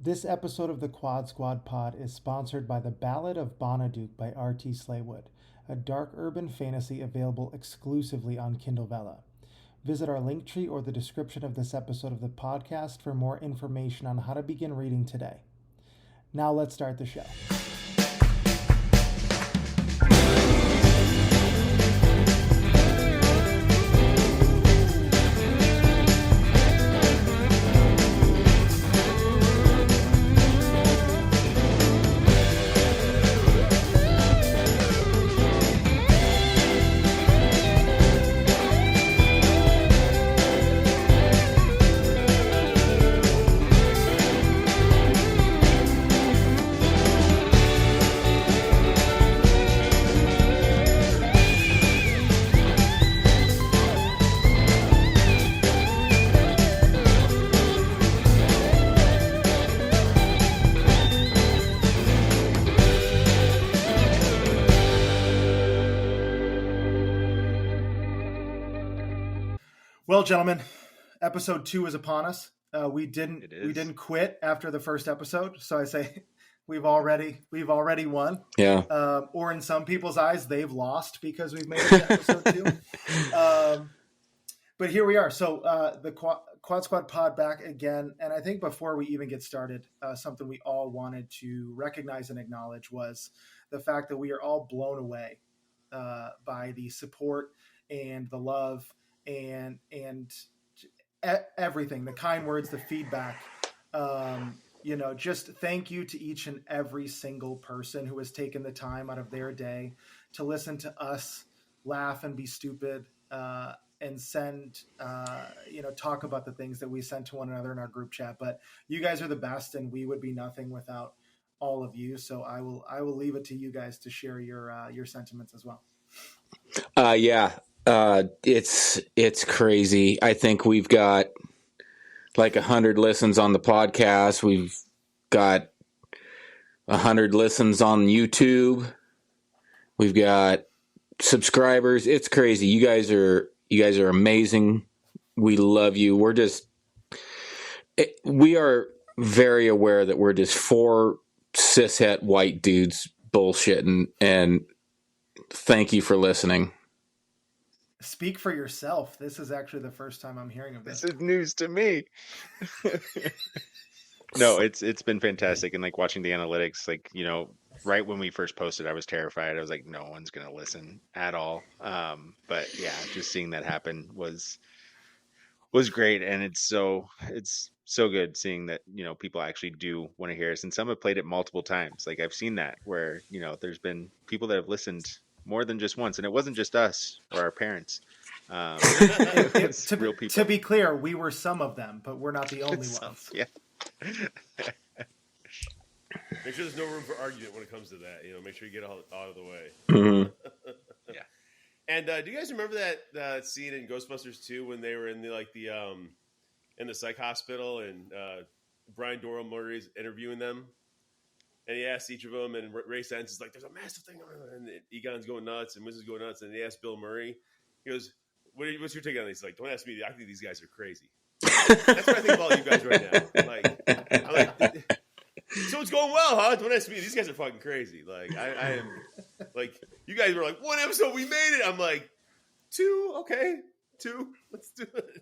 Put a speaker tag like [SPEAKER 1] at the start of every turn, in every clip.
[SPEAKER 1] This episode of the Quad Squad Pod is sponsored by The Ballad of Bonaduke by R.T. Slaywood, a dark urban fantasy available exclusively on Kindle Vella. Visit our link tree or the description of this episode of the podcast for more information on how to begin reading today. Now let's start the show. Well, gentlemen, episode 2 is upon us. We didn't quit after the first episode, so I say we've already won.
[SPEAKER 2] Yeah.
[SPEAKER 1] Or in some people's eyes, they've lost because we've made it to episode 2. But here we are. So the Quad Squad Pod back again, and I think before we even get started, something we all wanted to recognize and acknowledge was the fact that we are all blown away by the support and the love and everything, the kind words, the feedback. Just thank you to each and every single person who has taken the time out of their day to listen to us laugh and be stupid and send talk about the things that we send to one another in our group chat. But you guys are the best, and we would be nothing without all of you. So I will leave it to you guys to share your sentiments as well.
[SPEAKER 2] It's crazy. I think we've got like 100 listens on the podcast. We've got 100 listens on YouTube. We've got subscribers. It's crazy. You guys are amazing. We love you. We are very aware that we're just 4 cishet white dudes bullshitting, and thank you for listening.
[SPEAKER 1] Speak for yourself. This is actually the first time I'm hearing of this.
[SPEAKER 3] This is news to me. No, it's been fantastic. And like watching the analytics, right when we first posted, I was terrified. I was like, no one's going to listen at all. But yeah, just seeing that happen was great. And it's so good seeing that, people actually do want to hear us. And some have played it multiple times. Like I've seen that where, there's been people that have listened more than just once, and it wasn't just us or our parents. Real people.
[SPEAKER 1] To be clear, we were some of them, but we're not the only ones.
[SPEAKER 3] Yeah.
[SPEAKER 4] Make sure there's no room for argument when it comes to that. Make sure you get all out of the way.
[SPEAKER 2] Mm-hmm.
[SPEAKER 4] Yeah. And do you guys remember that scene in Ghostbusters 2 when they were in in the psych hospital and Brian Doyle Murray's interviewing them? And he asked each of them, and Ray Sentence is like, "There's a massive thing going on," and Egon's going nuts, and Mrs. going nuts, and he asked Bill Murray, he goes, "What's your take on this?" He's like, "Don't ask me. I think these guys are crazy." That's what I think of all you guys right now. I'm like, so it's going well, huh? Don't ask me. These guys are fucking crazy. Like I am, like you guys were like 1 episode, we made it. I'm like 2, okay, 2. Let's do it.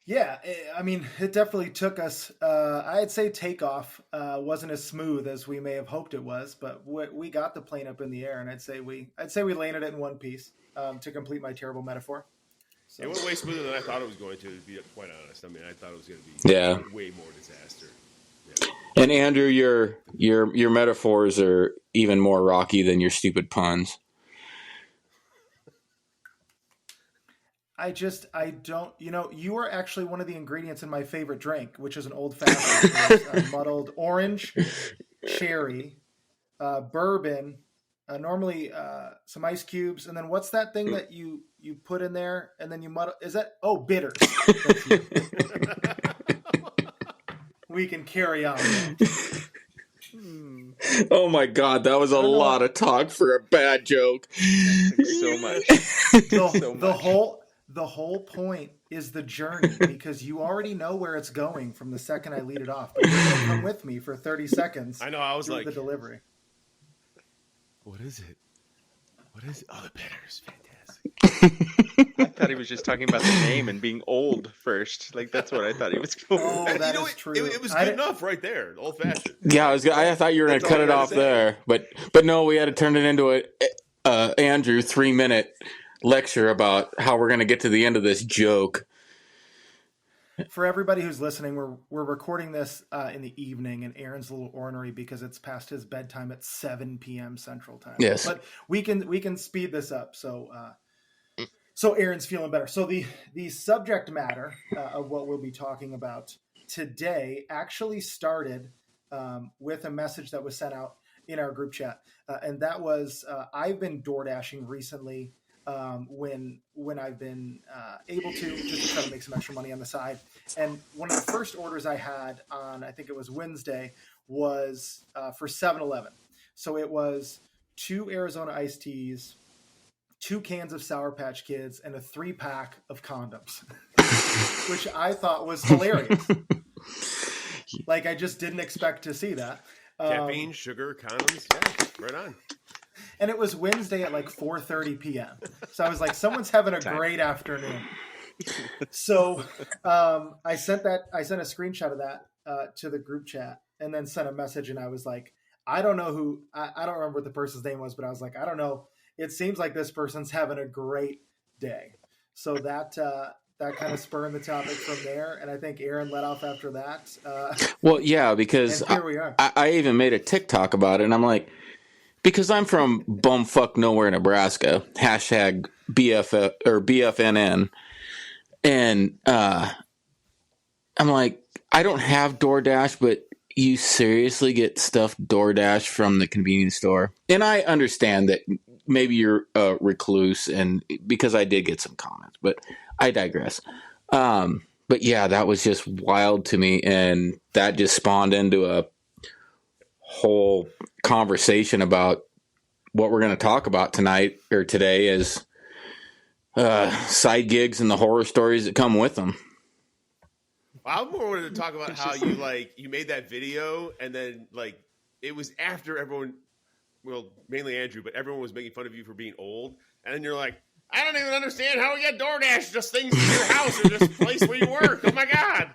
[SPEAKER 1] Yeah, I mean, it definitely took us. I'd say takeoff wasn't as smooth as we may have hoped it was, but we got the plane up in the air, and I'd say we landed it in one piece. To complete my terrible metaphor,
[SPEAKER 4] so. It went way smoother than I thought it was going to be quite honest. I mean, I thought it was going to be way more disaster. Yeah.
[SPEAKER 2] And Andrew, your metaphors are even more rocky than your stupid puns.
[SPEAKER 1] I don't, you are actually one of the ingredients in my favorite drink, which is an old fashioned, muddled orange, cherry, bourbon, normally some ice cubes. And then what's that thing that you put in there and then you muddle? Is that, bitters. We can carry on.
[SPEAKER 2] Oh my God, that was a lot of talk for a bad joke.
[SPEAKER 3] So much.
[SPEAKER 1] The the whole point is the journey, because you already know where it's going from the second I lead it off. But you're going to come with me for 30 seconds.
[SPEAKER 4] I know. I was
[SPEAKER 1] through
[SPEAKER 4] like,
[SPEAKER 1] the delivery.
[SPEAKER 4] What is it? What is it? Oh, the banner's fantastic.
[SPEAKER 3] I thought he was just talking about the name and being old first. Like, that's what I thought he was going.
[SPEAKER 1] Oh, that is true.
[SPEAKER 4] It was good enough right there. Old fashioned.
[SPEAKER 2] Yeah, I thought you were going to cut it off there, but no, we had to turn it into a Andrew 3-minute lecture about how we're going to get to the end of this joke.
[SPEAKER 1] For everybody who's listening, we're recording this in the evening, and Aaron's a little ornery because it's past his bedtime at 7 p.m. Central Time.
[SPEAKER 2] Yes,
[SPEAKER 1] but we can speed this up. So Aaron's feeling better. So the subject matter of what we'll be talking about today actually started with a message that was sent out in our group chat, and that was I've been door dashing recently. When I've been able to, just to try to make some extra money on the side. And one of the first orders I had on, I think it was Wednesday, was for 7-Eleven. So it was 2 Arizona iced teas, 2 cans of Sour Patch Kids, and a 3-pack of condoms, which I thought was hilarious. Like, I just didn't expect to see that.
[SPEAKER 4] Caffeine, sugar, condoms. Yeah, right on.
[SPEAKER 1] And it was Wednesday at like 4:30 p.m. So I was like, someone's having a great afternoon. So I sent a screenshot of that to the group chat, and then sent a message. And I was like, I don't know I don't remember what the person's name was, but I was like, I don't know. It seems like this person's having a great day. So that kind of spurred the topic from there. And I think Aaron let off after that.
[SPEAKER 2] Well, yeah, because
[SPEAKER 1] here we are.
[SPEAKER 2] I even made a TikTok about it, and I'm like, because I'm from bumfuck nowhere, Nebraska, hashtag BFF or BFNN. And I'm like, I don't have DoorDash, but you seriously get stuff DoorDash from the convenience store? And I understand that maybe you're a recluse, and because I did get some comments, but I digress. But yeah, that was just wild to me. And that just spawned into a whole conversation about what we're going to talk about tonight or today is side gigs and the horror stories that come with them.
[SPEAKER 4] I more wanted to talk about how you made that video, and then it was after everyone, well, mainly Andrew, but everyone was making fun of you for being old, and then you're like, I don't even understand how we get DoorDash, just things in your house or just place where you work. Oh my God.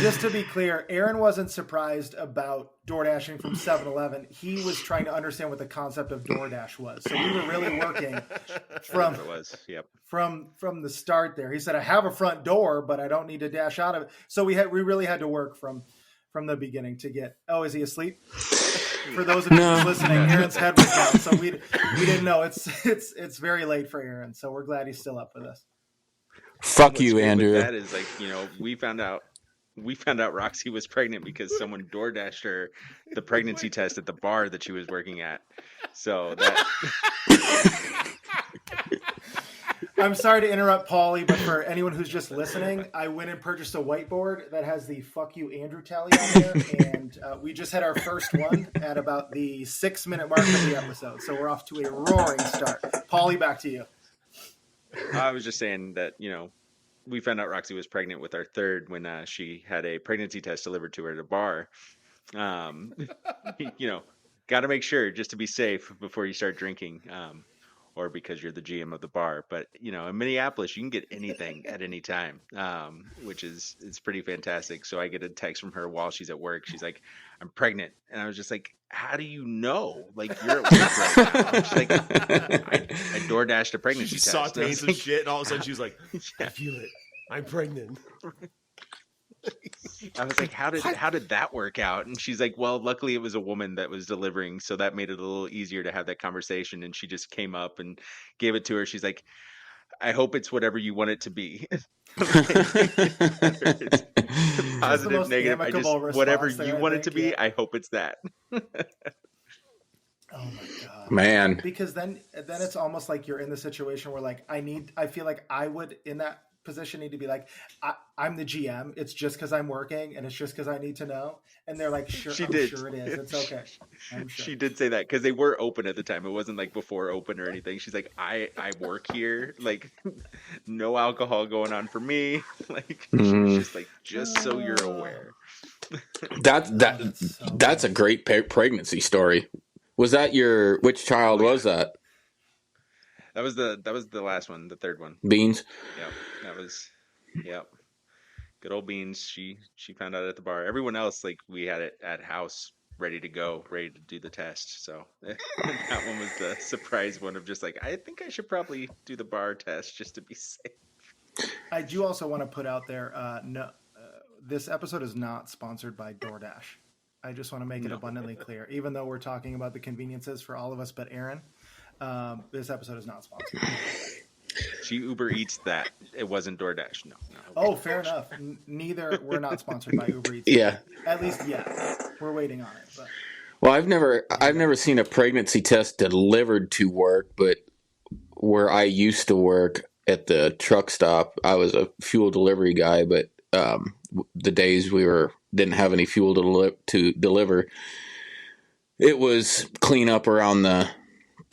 [SPEAKER 1] Just to be clear, Aaron wasn't surprised about DoorDashing from 7-Eleven. He was trying to understand what the concept of DoorDash was. So we were really working from the start there. He said, I have a front door, but I don't need to dash out of it. So we really had to work from the beginning to get, is he asleep? For those of you listening, Aaron's head was down. So we didn't know. It's very late for Aaron. So we're glad he's still up with us.
[SPEAKER 2] Fuck you, Andrew.
[SPEAKER 3] That is we found out Roxy was pregnant because someone DoorDashed her the pregnancy test at the bar that she was working at. So that.
[SPEAKER 1] I'm sorry to interrupt, Pauly, but for anyone who's just listening, I went and purchased a whiteboard that has the "fuck you, Andrew" tally on there, and we just had our first one at about the 6-minute mark of the episode. So we're off to a roaring start. Pauly, back to you.
[SPEAKER 3] I was just saying that we found out Roxy was pregnant with our third when she had a pregnancy test delivered to her at a bar. Got to make sure just to be safe before you start drinking, or because you're the GM of the bar. But in Minneapolis, you can get anything at any time, which is pretty fantastic. So I get a text from her while she's at work. She's like, "I'm pregnant," and I was just like, "How do you know? Like, you're at work right now." She's like, I DoorDashed a pregnancy test.
[SPEAKER 4] Sauteing some shit, and all of a sudden she was like, I feel it. I'm pregnant.
[SPEAKER 3] I was like, how did that work out? And she's like, well, luckily it was a woman that was delivering, so that made it a little easier to have that conversation. And she just came up and gave it to her. She's like, I hope it's whatever you want it to be. Positive, negative. Whatever you want it to be, I hope it's that.
[SPEAKER 1] Oh my God,
[SPEAKER 2] man!
[SPEAKER 1] Because then it's almost like you're in the situation where I feel like I would in that positioning to be like, I'm the GM. It's just because I'm working, and it's just because I need to know. And they're like, sure,
[SPEAKER 3] She
[SPEAKER 1] I'm
[SPEAKER 3] did.
[SPEAKER 1] sure it is. It's okay. I'm sure.
[SPEAKER 3] She did say that because they were open at the time. It wasn't like before open or anything. She's like, I work here. Like, no alcohol going on for me. Like, she was just like, just so you're aware.
[SPEAKER 2] That's
[SPEAKER 1] so
[SPEAKER 2] a great pregnancy story. Was that which child was that?
[SPEAKER 3] That was the last one, the third one.
[SPEAKER 2] Beans?
[SPEAKER 3] Yep. Yep. Good old Beans. She found out at the bar. Everyone else, like, we had it at house ready to go, ready to do the test. So that one was the surprise one of just like, I think I should probably do the bar test just to be safe.
[SPEAKER 1] I do also want to put out there, this episode is not sponsored by DoorDash. I just want to make it abundantly clear. Even though we're talking about the conveniences for all of us but Aaron, this episode is not sponsored.
[SPEAKER 3] She Uber Eats that. It wasn't DoorDash. No.
[SPEAKER 1] Oh, fair enough. Neither. We're not sponsored by Uber Eats.
[SPEAKER 2] Yeah.
[SPEAKER 1] At least yet. We're waiting on it. But.
[SPEAKER 2] Well, I've never seen a pregnancy test delivered to work, but where I used to work at the truck stop, I was a fuel delivery guy, but the days we didn't have any fuel to deliver, it was clean up around the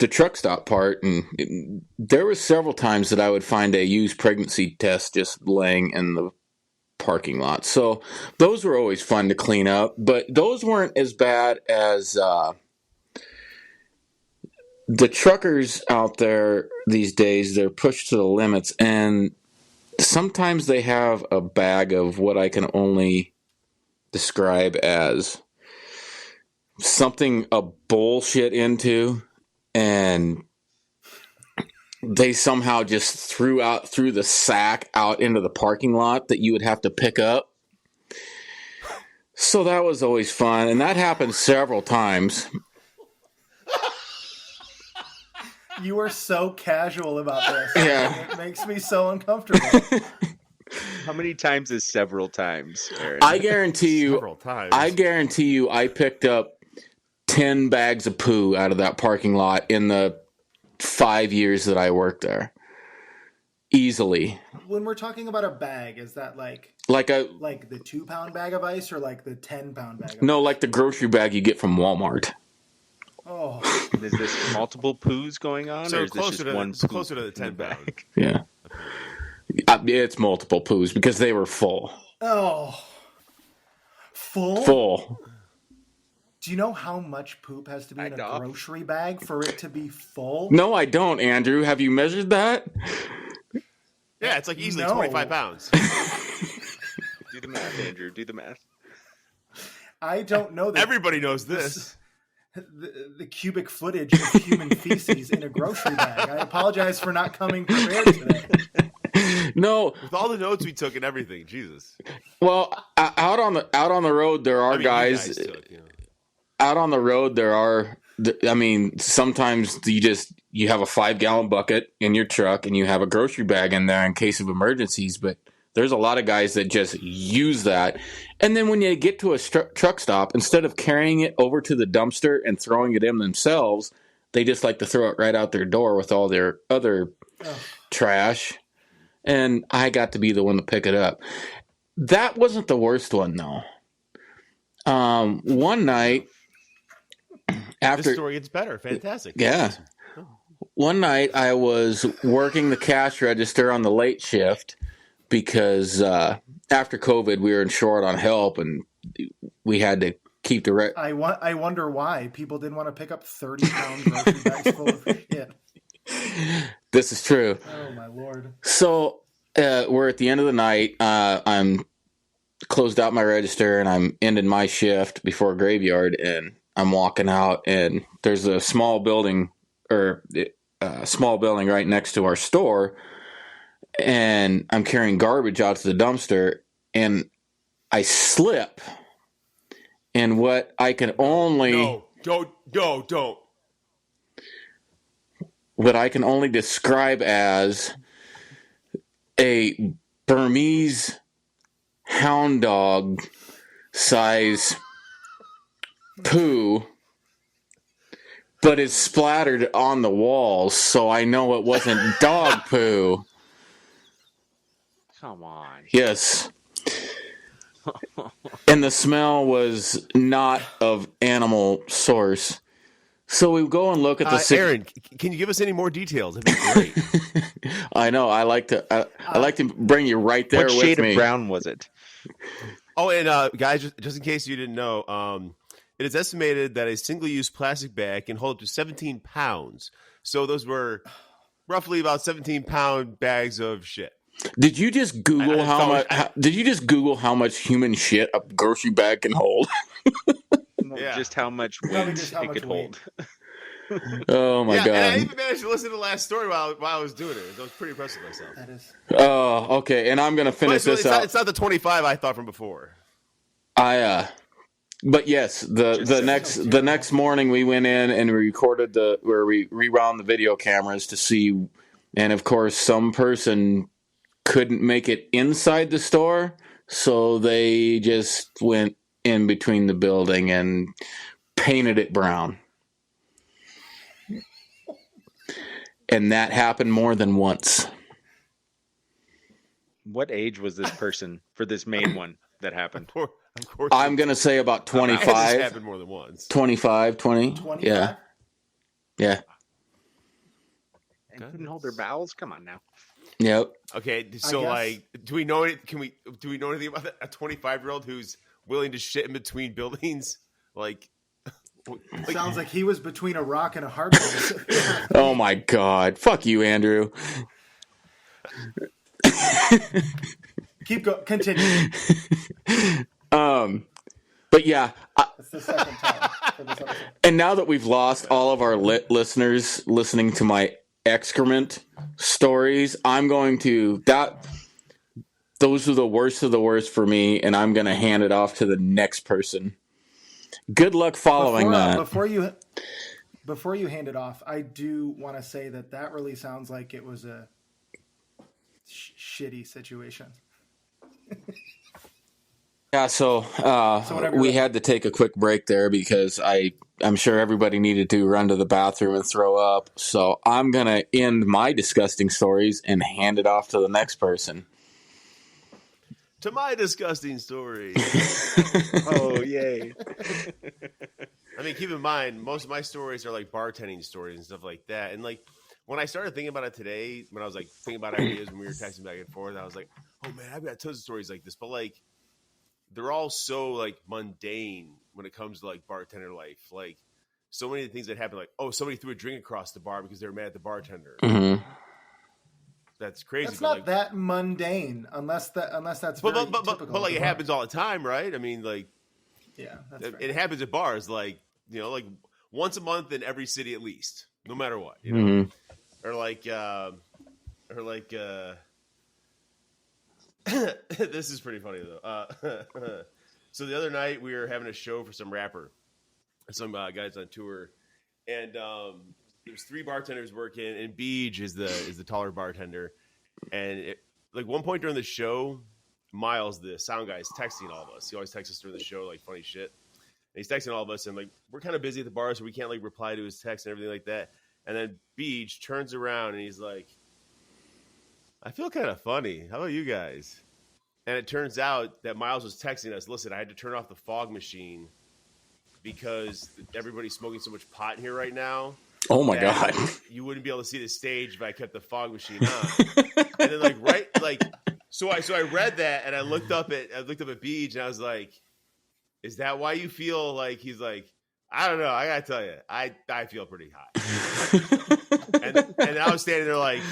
[SPEAKER 2] truck stop part, and there was several times that I would find a used pregnancy test just laying in the parking lot. So those were always fun to clean up, but those weren't as bad as the truckers out there these days. They're pushed to the limits, and sometimes they have a bag of what I can only describe as something a bullshit into, and they somehow just threw the sack out into the parking lot that you would have to pick up. So that was always fun, and that happened several times.
[SPEAKER 1] You are so casual about this.
[SPEAKER 2] Yeah.
[SPEAKER 1] It makes me so uncomfortable.
[SPEAKER 3] How many times is several times, Aaron?
[SPEAKER 2] I guarantee you.
[SPEAKER 4] Several times.
[SPEAKER 2] I guarantee you, I picked up 10 bags of poo out of that parking lot in the 5 years that I worked there. Easily.
[SPEAKER 1] When we're talking about a bag, is that like
[SPEAKER 2] the
[SPEAKER 1] 2-pound bag of ice or like the 10-pound bag of ice?
[SPEAKER 2] No, like the grocery bag you get from Walmart.
[SPEAKER 1] Oh.
[SPEAKER 3] Is this multiple poos going on,
[SPEAKER 4] So
[SPEAKER 3] or is this just one poo
[SPEAKER 4] closer to the 10
[SPEAKER 3] in the
[SPEAKER 4] pound.
[SPEAKER 3] bag?
[SPEAKER 2] Yeah. It's multiple poos because they were full.
[SPEAKER 1] Oh. Full?
[SPEAKER 2] Full.
[SPEAKER 1] Do you know how much poop has to be in a grocery bag for it to be full?
[SPEAKER 2] No, I don't, Andrew. Have you measured that?
[SPEAKER 4] Yeah, it's like easily
[SPEAKER 1] No.
[SPEAKER 4] 25 pounds.
[SPEAKER 3] Do the math, Andrew. Do the math.
[SPEAKER 1] I don't know that.
[SPEAKER 4] Everybody knows this.
[SPEAKER 1] The cubic footage of human feces in a grocery bag. I apologize for not coming prepared today.
[SPEAKER 2] No.
[SPEAKER 4] With all the notes we took and everything, Jesus.
[SPEAKER 2] Well, out on the road there are guys.
[SPEAKER 4] You guys took, you know.
[SPEAKER 2] Out on the road there are. I mean, sometimes you have a 5-gallon bucket in your truck and you have a grocery bag in there in case of emergencies. But there's a lot of guys that just use that. And then when you get to a truck stop, instead of carrying it over to the dumpster and throwing it in themselves, they just like to throw it right out their door with all their other trash. And I got to be the one to pick it up. That wasn't the worst one, though. One night, after
[SPEAKER 4] This story gets better. Fantastic.
[SPEAKER 2] Yeah. One night I was working the cash register on the late shift because after COVID we were short on help and we had to keep the
[SPEAKER 1] I wonder why people didn't want to pick up 30-pound grocery bags full of shit.
[SPEAKER 2] This is true.
[SPEAKER 1] Oh my Lord.
[SPEAKER 2] So we're at the end of the night. I'm closed out my register and I'm ending my shift before graveyard, and I'm walking out and there's a small building right next to our store, and I'm carrying garbage out to the dumpster and I slip in what I can only
[SPEAKER 4] don't.
[SPEAKER 2] what I can only describe as a Burmese hound dog size poo, but it's splattered on the walls, so I know it wasn't dog poo.
[SPEAKER 3] Come on.
[SPEAKER 2] Yes. And the smell was not of animal source. So we go and look at the
[SPEAKER 4] Aaron, can you give us any more details? That'd be great.
[SPEAKER 2] I know. I like to bring you right there
[SPEAKER 3] What
[SPEAKER 2] with
[SPEAKER 3] shade
[SPEAKER 2] me.
[SPEAKER 3] of brown was it?
[SPEAKER 4] Oh, and guys, just in case you didn't know, it is estimated that a single-use plastic bag can hold up to 17 pounds. So those were roughly about 17-pound bags of shit.
[SPEAKER 2] Did you just Google how much? Did you just Google how much human shit a grocery bag can hold?
[SPEAKER 4] Yeah.
[SPEAKER 3] Just how much weight it could hold.
[SPEAKER 2] Oh my god!
[SPEAKER 4] And I even managed to listen to the last story while I was doing it. I was pretty impressed with myself.
[SPEAKER 1] That is.
[SPEAKER 2] Oh, okay. And I'm gonna finish this out.
[SPEAKER 4] It's not the 25 I thought from before.
[SPEAKER 2] But yes, the next morning we went in and we recorded where we rewound the video cameras to see, and of course some person couldn't make it inside the store, so they just went in between the building and painted it brown. And that happened more than once.
[SPEAKER 3] What age was this person for this main one that happened?
[SPEAKER 4] Of course.
[SPEAKER 2] I'm going to say about 25.
[SPEAKER 4] This happened more than once.
[SPEAKER 2] 25, 20.
[SPEAKER 1] 25?
[SPEAKER 2] Yeah. Yeah.
[SPEAKER 3] And couldn't hold their bowels? Come on now.
[SPEAKER 2] Yep.
[SPEAKER 4] Okay, so do we know it? Do we know anything about a 25-year-old who's willing to shit in between buildings?
[SPEAKER 1] Sounds like he was between a rock and a hard place.
[SPEAKER 2] Oh my God. Fuck you, Andrew.
[SPEAKER 1] Keep going. Continue.
[SPEAKER 2] But yeah.
[SPEAKER 1] That's the second time for this episode.
[SPEAKER 2] And now that we've lost all of our listeners listening to my excrement stories, I'm going to those are the worst of the worst for me, and I'm going to hand it off to the next person. Good luck following that.
[SPEAKER 1] Before you hand it off, I do want to say that really sounds like it was a shitty situation.
[SPEAKER 2] Yeah, so we had to take a quick break there because I'm sure everybody needed to run to the bathroom and throw up. So I'm going to end my disgusting stories and hand it off to the next person.
[SPEAKER 4] To my disgusting story.
[SPEAKER 3] Oh, yay.
[SPEAKER 4] I mean, keep in mind, most of my stories are like bartending stories and stuff like that. And like when I started thinking about it today, when I was like thinking about ideas when we were texting back and forth, I was like, oh man, I've got tons of stories like this. But like, they're all so like mundane when it comes to like bartender life. Like so many of the things that happen, like, oh, somebody threw a drink across the bar because they were mad at the bartender.
[SPEAKER 2] Mm-hmm.
[SPEAKER 4] That's crazy.
[SPEAKER 1] That's not that mundane, unless that's very typical.
[SPEAKER 4] But like it happens all the time, right? I mean, like,
[SPEAKER 1] yeah, that's right.
[SPEAKER 4] It happens at bars, like like once a month in every city at least, no matter what, you know,
[SPEAKER 2] Mm-hmm.
[SPEAKER 4] or like this is pretty funny though. So the other night we were having a show for some rapper, some guys on tour, and there's 3 bartenders working, and Beej is the taller bartender. And like one point during the show, Miles, the sound guy, is texting all of us. He always texts us during the show, like funny shit. And he's texting all of us, and like we're kind of busy at the bar, so we can't like reply to his text and everything like that. And then Beej turns around and he's like, "I feel kind of funny. How about you guys?" And it turns out that Miles was texting us, "Listen, I had to turn off the fog machine because everybody's smoking so much pot in here right now.
[SPEAKER 2] Oh my God.
[SPEAKER 4] You wouldn't be able to see the stage if I kept the fog machine on." And then so I read that and I looked up at Beej and I was like, "Is that why you feel like?" He's like, "I don't know. I gotta tell you, I feel pretty high." and I was standing there like,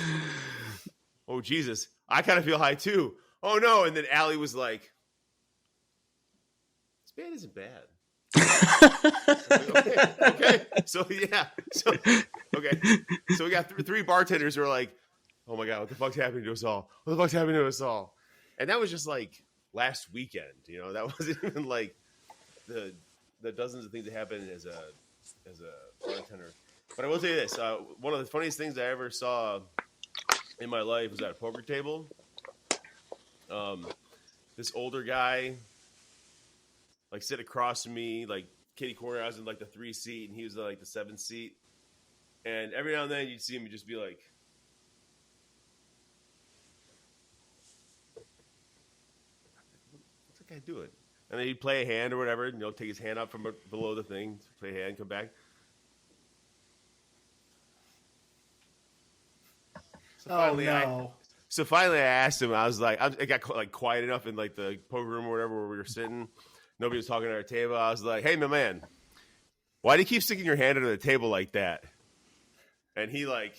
[SPEAKER 4] "Oh Jesus, I kind of feel high too. Oh no!" And then Allie was like, "This band isn't bad." Okay. So yeah. So we got 3 bartenders who are like, "Oh my God, what the fuck's happening to us all? What the fuck's happening to us all?" And that was just like last weekend. That wasn't even like the dozens of things that happened as a bartender. But I will tell you this: one of the funniest things I ever saw in my life was at a poker table. This older guy, like, sit across from me, like kitty corner. I was in like the 3 seat, and he was in like the 7 seat. And every now and then, you'd see him just be like, that guy doing? And then he'd play a hand or whatever, take his hand up from below the thing, play a hand, come back. So finally I asked him, I was like, I got like quiet enough in like the poker room or whatever where we were sitting. Nobody was talking at our table. I was like, hey, my man, why do you keep sticking your hand under the table like that? And he like...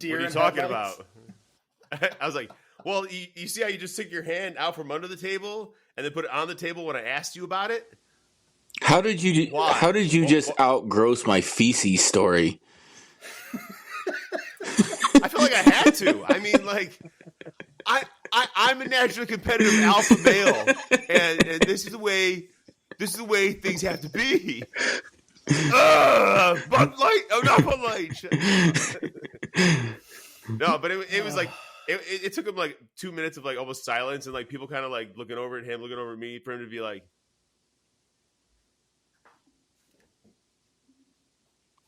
[SPEAKER 4] What are you talking about? I was like, well, you see how you just took your hand out from under the table and then put it on the table when I asked you about it?
[SPEAKER 2] How did you just outgross my feces story?
[SPEAKER 4] I feel like I had to. I mean, like, I'm a naturally competitive alpha male, and this is the way things have to be. Bud Light. Oh, not Bud Light. No, but it was like it took him like 2 minutes of like almost silence and like people kind of like looking over at him, looking over at me, for him to be like,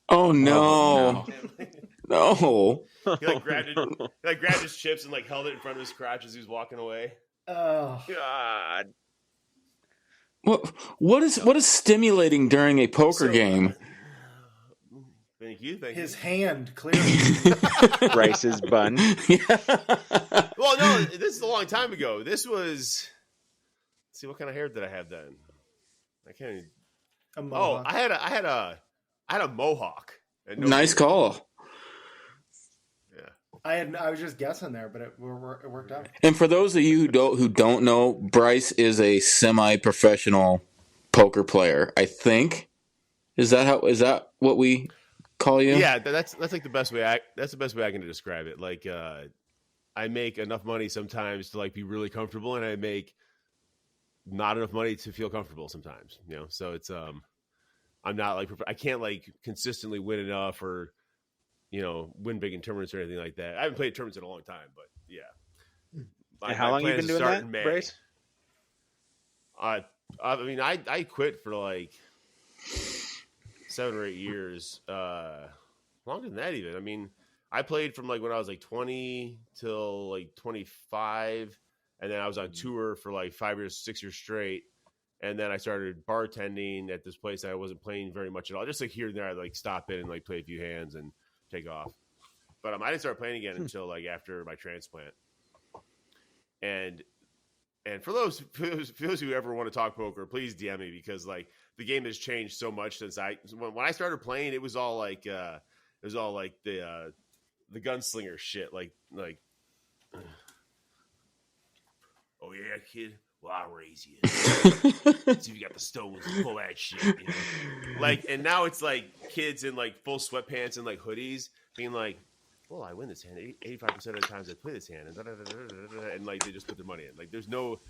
[SPEAKER 2] "Oh no, no!"
[SPEAKER 4] He like grabbed his chips and like held it in front of his crotch as he was walking away.
[SPEAKER 1] Oh
[SPEAKER 3] God.
[SPEAKER 2] What is stimulating during a poker game?
[SPEAKER 4] Thank you.
[SPEAKER 1] His hand, clearly.
[SPEAKER 3] Bryce's bun.
[SPEAKER 4] Well, no, this is a long time ago. This was... Let's see, what kind of hair did I have then? I can't even...
[SPEAKER 1] A mohawk.
[SPEAKER 4] I had a mohawk.
[SPEAKER 2] Nice call.
[SPEAKER 4] Yeah.
[SPEAKER 1] I was just guessing there, but it worked out.
[SPEAKER 2] And for those of you who don't know, Bryce is a semi-professional poker player, I think. Is that what we call you?
[SPEAKER 4] Yeah, that's like the best way. That's the best way I can describe it. Like, I make enough money sometimes to like be really comfortable, and I make not enough money to feel comfortable sometimes. So it's I'm not like I can't like consistently win enough or win big in tournaments or anything like that. I haven't played tournaments in a long time, but yeah.
[SPEAKER 3] And how long you been doing that, Bryce?
[SPEAKER 4] I mean, I quit for like 7 or 8 years. Longer than that even. I mean, I played from like when I was like 20 till like 25, and then I was on tour for like 5 years, 6 years straight. And then I started bartending at this place that I wasn't playing very much at all. Just like here and there, I'd like stop in and like play a few hands and take off. But I didn't start playing again until like after my transplant. And for those who ever want to talk poker, please DM me, because like the game has changed so much since when I started playing. It was all like the gunslinger shit, like oh yeah, kid. Well, I'll raise you. See if you got the stones and pull that shit. Like, and now it's like kids in like full sweatpants and like hoodies being like, well, I win this hand 85% of the times I play this hand, and like they just put their money in. Like, there's no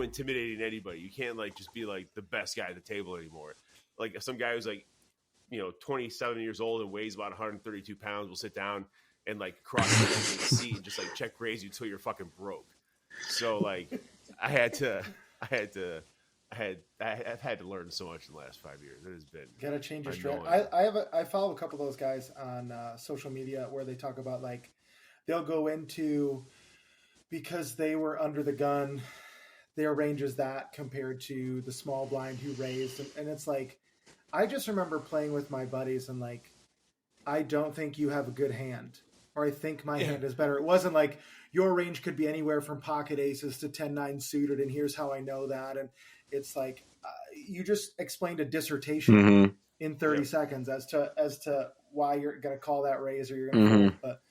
[SPEAKER 4] intimidating anybody. You can't like just be like the best guy at the table anymore. Like some guy who's like 27 years old and weighs about 132 pounds will sit down and like cross the seat and just like check raise you till you're fucking broke. So like I've had to learn so much in the last 5 years. It has been
[SPEAKER 1] gotta change your strategy. I follow a couple of those guys on social media where they talk about like they'll go into, because they were under the gun, their range is that compared to the small blind who raised, and it's like I just remember playing with my buddies and like I don't think you have a good hand, or I think my hand is better. It wasn't like your range could be anywhere from pocket aces to 10-9 suited, and here's how I know that. And it's like you just explained a dissertation in 30 seconds as to why you're going to call that raise or you're going to fold. But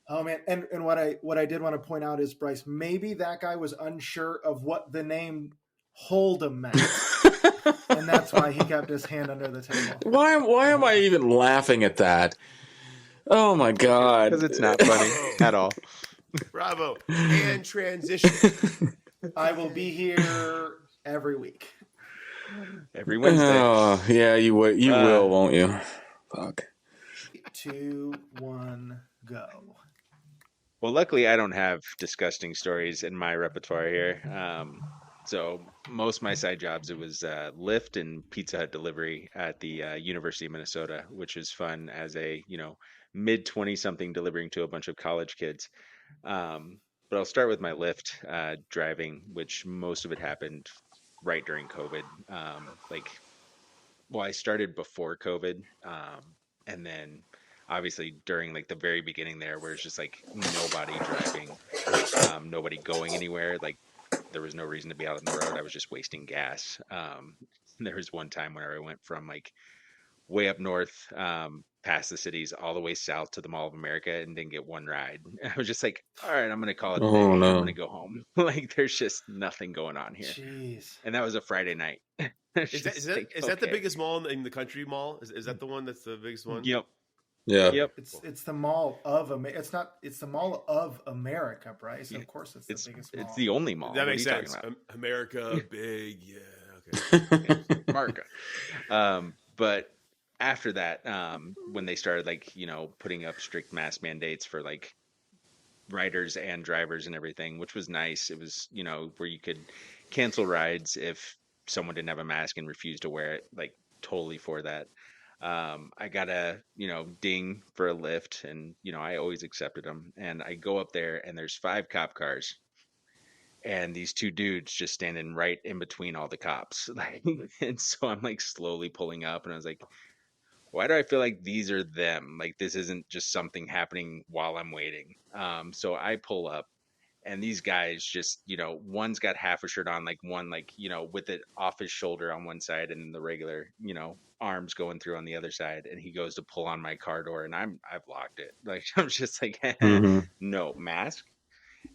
[SPEAKER 1] oh man, and what I did want to point out is, Bryce, maybe that guy was unsure of what the name Hold'em meant. And that's why he kept his hand under the table.
[SPEAKER 2] Why am I even laughing at that? Oh my god.
[SPEAKER 3] Because it's not funny at all.
[SPEAKER 4] Bravo. And transition.
[SPEAKER 1] I will be here every week.
[SPEAKER 3] Every Wednesday.
[SPEAKER 2] Oh, yeah, you will, won't you? Fuck.
[SPEAKER 1] 2, 1, go.
[SPEAKER 3] Well, luckily I don't have disgusting stories in my repertoire here. So most of my side jobs, it was Lyft and Pizza Hut delivery at the University of Minnesota, which was fun as a, mid 20 something delivering to a bunch of college kids. But I'll start with my Lyft driving, which most of it happened right during COVID. I started before COVID, and then obviously during like the very beginning there, where it's just like nobody driving, nobody going anywhere. Like there was no reason to be out on the road. I was just wasting gas. There was one time where I went from like way up north, past the cities, all the way south to the Mall of America, and didn't get one ride. I was just like, all right, I'm gonna call it a day.
[SPEAKER 2] Oh
[SPEAKER 3] I'm
[SPEAKER 2] no.
[SPEAKER 3] gonna go home. Like there's just nothing going on here.
[SPEAKER 1] Jeez.
[SPEAKER 3] And that was a Friday night.
[SPEAKER 4] Is that the biggest mall in the country? Mall is that the one that's the biggest one?
[SPEAKER 3] Yep.
[SPEAKER 2] Yeah.
[SPEAKER 3] Yep.
[SPEAKER 1] It's the Mall of America. It's the Mall of America, Bryce. Of course, it's the biggest mall.
[SPEAKER 3] It's the only mall.
[SPEAKER 4] That
[SPEAKER 3] What
[SPEAKER 4] makes
[SPEAKER 3] are you
[SPEAKER 4] sense.
[SPEAKER 3] talking
[SPEAKER 4] America, big, yeah, okay.
[SPEAKER 3] about? America. But after that, when they started like, putting up strict mask mandates for like riders and drivers and everything, which was nice. It was, where you could cancel rides if someone didn't have a mask and refused to wear it, like totally for that. I got a, ding for a Lyft, and, I always accepted them. And I go up there and there's 5 cop cars and these 2 dudes just standing right in between all the cops. Like, and so I'm like slowly pulling up, and I was like, why do I feel like these are them? Like this isn't just something happening while I'm waiting. So I pull up, and these guys just, one's got half a shirt on, like one, like, with it off his shoulder on one side, and then the regular, arms going through on the other side. And he goes to pull on my car door, and I've locked it. Like, I'm just like, no mask.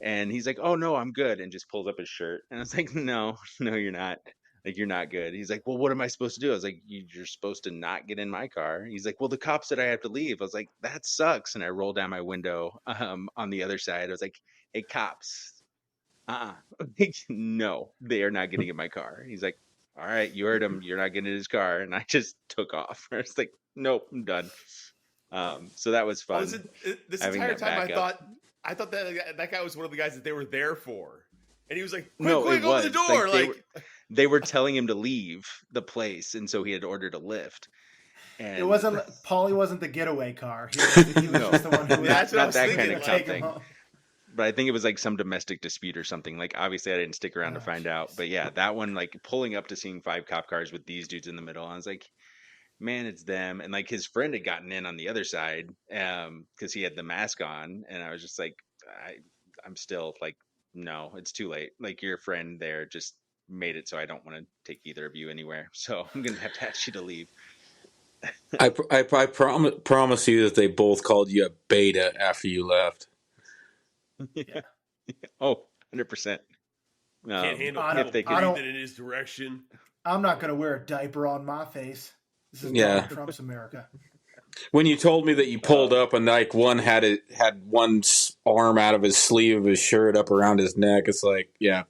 [SPEAKER 3] And he's like, oh no, I'm good. And just pulls up his shirt. And I was like, no, you're not. Like, you're not good. He's like, well, what am I supposed to do? I was like, you're supposed to not get in my car. He's like, well, the cops said I have to leave. I was like, that sucks. And I rolled down my window on the other side. I was like, hey, cops. Like, no, they are not getting in my car. He's like, all right, you heard him. You're not getting in his car. And I just took off. I was like, nope, I'm done. So that was fun.
[SPEAKER 4] This entire time I thought that guy was one of the guys that they were there for. And he was like, quick, open the door.
[SPEAKER 3] They were telling him to leave the place, and so he had ordered a Lyft. And
[SPEAKER 1] it wasn't Pauly wasn't the getaway car. He was just the one who
[SPEAKER 4] that's
[SPEAKER 3] not that
[SPEAKER 4] thinking,
[SPEAKER 3] kind of
[SPEAKER 1] take
[SPEAKER 3] thing.
[SPEAKER 1] him home.
[SPEAKER 3] But I think it was like some domestic dispute or something. Like, obviously I didn't stick around to find out. But yeah, that one, like pulling up to seeing 5 cop cars with these dudes in the middle, I was like, man, it's them. And like his friend had gotten in on the other side because he had the mask on. And I was just like, I'm still like, no, it's too late. Like, your friend there just made it so I don't want to take either of you anywhere. So I'm going to have to ask you to leave.
[SPEAKER 2] I promise you that they both called you a beta after you left.
[SPEAKER 3] Yeah. Oh, 100%.
[SPEAKER 4] Can't handle
[SPEAKER 1] if they
[SPEAKER 4] breathing in his direction.
[SPEAKER 1] I'm not going to wear a diaper on my face. This is
[SPEAKER 2] Yeah.
[SPEAKER 1] Donald Trump's America.
[SPEAKER 2] When you told me that you pulled up and like one had one arm out of his sleeve of his shirt up around his neck, it's like, yeah,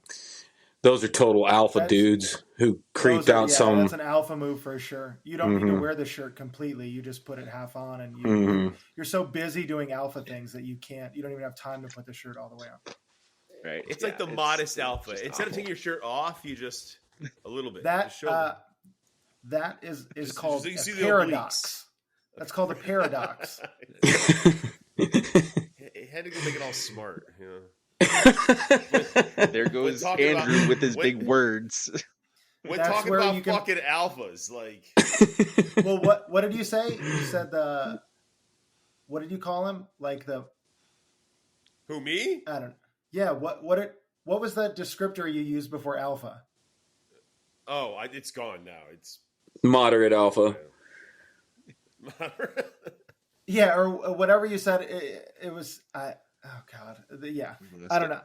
[SPEAKER 2] those are total alpha dudes who creeped out some.
[SPEAKER 1] That's an alpha move for sure. You don't need to wear the shirt completely. You just put it half on, and you're so busy doing alpha things that you don't even have time to put the shirt all the way on.
[SPEAKER 3] Right.
[SPEAKER 4] It's like the modest alpha. Instead of taking your shirt off, you just a little bit.
[SPEAKER 1] That is called a paradox. That's called a paradox.
[SPEAKER 4] It had to go make it all smart.
[SPEAKER 3] There goes Andrew with his big words.
[SPEAKER 4] When talking about fucking alphas, like.
[SPEAKER 1] Well, what did you say? You said what did you call him? Like the.
[SPEAKER 4] Who, me?
[SPEAKER 1] I don't. Yeah. What was that descriptor you used before alpha?
[SPEAKER 4] Oh, it's gone now. It's
[SPEAKER 2] moderate alpha.
[SPEAKER 1] Yeah, or whatever you said. It was. Oh God. Yeah. I don't know.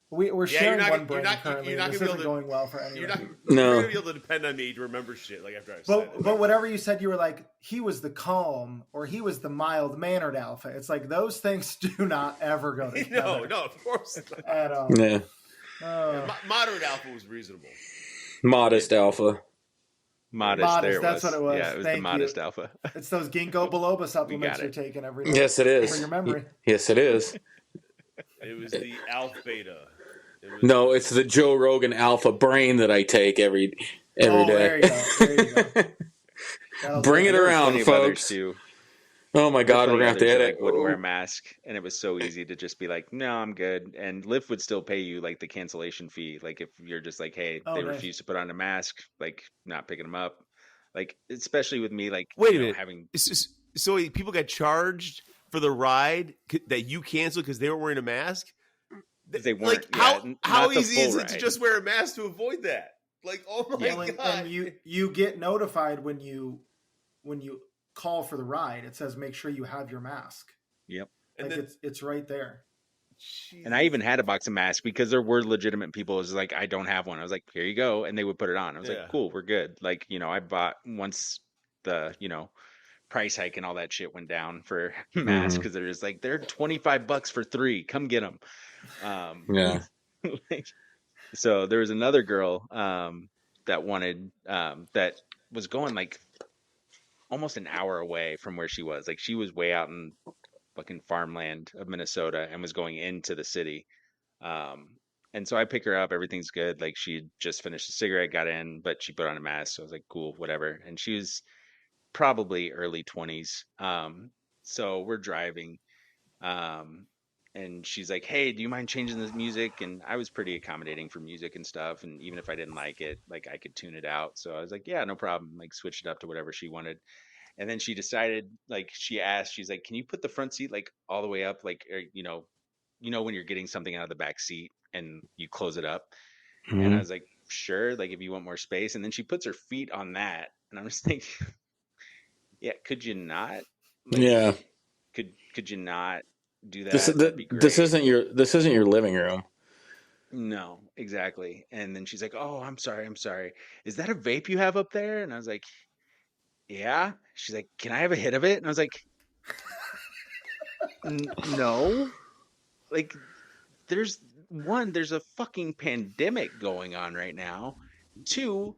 [SPEAKER 1] We're sharing one brain currently. This isn't going well for anyone.
[SPEAKER 4] You're not going to be able to depend on me to remember shit like after I've said it.
[SPEAKER 1] But whatever you said, you were like, he was the calm or he was the mild-mannered alpha. It's like those things do not ever go together.
[SPEAKER 4] No, of course not.
[SPEAKER 1] At all.
[SPEAKER 2] Yeah.
[SPEAKER 4] Moderate alpha was reasonable.
[SPEAKER 2] Modest alpha.
[SPEAKER 3] Modest, there
[SPEAKER 1] that's what it was.
[SPEAKER 3] Yeah, it was
[SPEAKER 1] Thank
[SPEAKER 3] the modest
[SPEAKER 1] you.
[SPEAKER 3] alpha.
[SPEAKER 1] It's those ginkgo biloba supplements you're taking every day.
[SPEAKER 2] Yes, it is.
[SPEAKER 1] For your memory.
[SPEAKER 2] Yes, it is.
[SPEAKER 4] It was the alpha beta.
[SPEAKER 2] No, it's the Joe Rogan Alpha Brain that I take every day.
[SPEAKER 1] There you go.
[SPEAKER 2] Bring it around, folks.
[SPEAKER 3] Too.
[SPEAKER 2] Oh my
[SPEAKER 3] There were
[SPEAKER 2] God, we're
[SPEAKER 3] plenty
[SPEAKER 2] gonna
[SPEAKER 3] of
[SPEAKER 2] have to
[SPEAKER 3] others that
[SPEAKER 2] edit.
[SPEAKER 3] like wouldn't wear a mask, and it was so easy to just be like, "No, I'm good." And Lyft would still pay you like the cancellation fee, like if you're just like, "Hey,
[SPEAKER 1] Oh,
[SPEAKER 3] they
[SPEAKER 1] nice.
[SPEAKER 3] refuse to put on a mask," like not picking them up. Like especially with me, like
[SPEAKER 4] Wait
[SPEAKER 3] you
[SPEAKER 4] a
[SPEAKER 3] know,
[SPEAKER 4] minute.
[SPEAKER 3] having
[SPEAKER 4] So people got charged for the ride that you canceled because they were wearing a mask?
[SPEAKER 3] because they
[SPEAKER 4] Like
[SPEAKER 3] weren't, yeah,
[SPEAKER 4] how
[SPEAKER 3] not the
[SPEAKER 4] easy
[SPEAKER 3] full
[SPEAKER 4] is it to
[SPEAKER 3] ride.
[SPEAKER 4] just wear a mask to avoid that? Like, oh my
[SPEAKER 3] Yeah,
[SPEAKER 1] Well,
[SPEAKER 4] god.
[SPEAKER 1] and you get notified when you call for the ride. It says make sure you have your mask.
[SPEAKER 3] yep.
[SPEAKER 4] And
[SPEAKER 1] Like
[SPEAKER 4] then
[SPEAKER 1] it's right there.
[SPEAKER 3] And I
[SPEAKER 4] Jesus.
[SPEAKER 3] even had a box of masks because there were legitimate people. It was like, I don't have one. I was like, here you go, and they would put it on. I was like,
[SPEAKER 4] Yeah.
[SPEAKER 3] cool, we're good. Like you know, I bought once the price hike and all that shit went down for masks
[SPEAKER 2] Mhm.
[SPEAKER 3] because they're just like they're $25 for 3. Come get them.
[SPEAKER 2] Yeah.
[SPEAKER 3] Like, so there was another girl that wanted that was going like almost an hour away from where she was. Like she was way out in fucking farmland of Minnesota and was going into the city. Um, and so I pick her up. Everything's good. Like she had just finished a cigarette, got in, but she put on a mask. So I was like, cool, whatever. And she was probably early 20s. So we're driving. Um, and she's like, hey, do you mind changing the music? And I was pretty accommodating for music and stuff. And even if I didn't like it, like I could tune it out. So I was like, yeah, no problem. Like switch it up to whatever she wanted. And then she decided, like she asked, she's like, can you put the front seat like all the way up? Like, or, when you're getting something out of the back seat and you close it up. And I
[SPEAKER 2] Mhm.
[SPEAKER 3] was like, sure, like if you want more space. And then she puts her feet on that. And I'm just thinking, yeah, could you not? Like,
[SPEAKER 2] Yeah.
[SPEAKER 3] could you not do
[SPEAKER 2] This
[SPEAKER 3] that? That'd be
[SPEAKER 2] this
[SPEAKER 3] great.
[SPEAKER 2] isn't your living room.
[SPEAKER 3] No, exactly. And then she's like, oh, I'm sorry, I'm sorry. Is that a vape you have up there? And I was like, yeah. She's like, can I have a hit of it? And I was like, no. Like, there's a fucking pandemic going on right now. Two,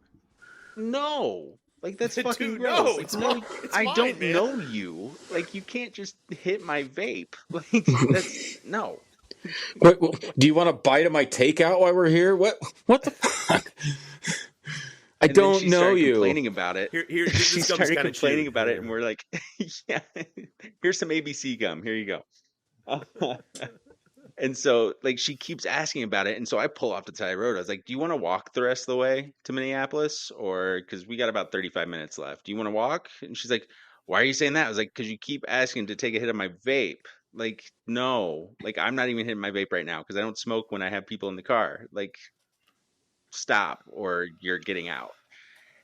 [SPEAKER 3] no. Like that's fucking
[SPEAKER 4] Dude,
[SPEAKER 3] gross.
[SPEAKER 4] no,
[SPEAKER 3] Like
[SPEAKER 4] it's
[SPEAKER 3] no,
[SPEAKER 4] mine. It's
[SPEAKER 3] I
[SPEAKER 4] mine,
[SPEAKER 3] don't
[SPEAKER 4] man.
[SPEAKER 3] know you. Like you can't just hit my vape. Like that's no.
[SPEAKER 2] Wait,
[SPEAKER 3] No
[SPEAKER 2] do
[SPEAKER 3] way.
[SPEAKER 2] you want a bite of my takeout while we're here? What the fuck? I
[SPEAKER 3] And then
[SPEAKER 2] don't
[SPEAKER 3] she
[SPEAKER 2] know
[SPEAKER 3] started
[SPEAKER 2] you.
[SPEAKER 3] complaining about it.
[SPEAKER 4] This
[SPEAKER 3] She
[SPEAKER 4] gum is
[SPEAKER 3] started
[SPEAKER 4] kind of
[SPEAKER 3] complaining
[SPEAKER 4] chewed.
[SPEAKER 3] about it, and we're like, yeah, here's some ABC gum. Here you go. And so, like, she keeps asking about it. And so I pull off the side of the road. I was like, do you want to walk the rest of the way to Minneapolis? Or because we got about 35 minutes left. Do you want to walk? And she's like, why are you saying that? I was like, because you keep asking to take a hit of my vape. Like, no, like, I'm not even hitting my vape right now because I don't smoke when I have people in the car. Like, stop or you're getting out.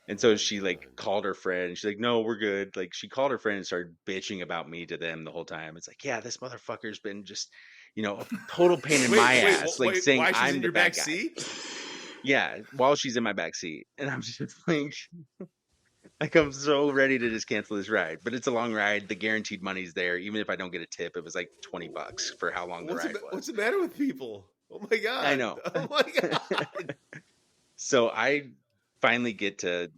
[SPEAKER 3] And so she like called her friend and she's like, no, we're good. Like she called her friend and started bitching about me to them the whole time. It's like, yeah, this motherfucker's been just, a total pain in my ass, like
[SPEAKER 4] Wait.
[SPEAKER 3] saying
[SPEAKER 4] Why she's
[SPEAKER 3] I'm
[SPEAKER 4] in
[SPEAKER 3] the
[SPEAKER 4] your
[SPEAKER 3] bad
[SPEAKER 4] back
[SPEAKER 3] guy.
[SPEAKER 4] seat?
[SPEAKER 3] Yeah, while she's in my back seat. And I'm just like I'm so ready to just cancel this ride. But it's a long ride. The guaranteed money's there. Even if I don't get a tip, it was like $20 for how long the ride
[SPEAKER 4] What's
[SPEAKER 3] was.
[SPEAKER 4] the matter with people? Oh my
[SPEAKER 3] I
[SPEAKER 4] god!
[SPEAKER 3] know.
[SPEAKER 4] Oh my god!
[SPEAKER 3] So I finally get to,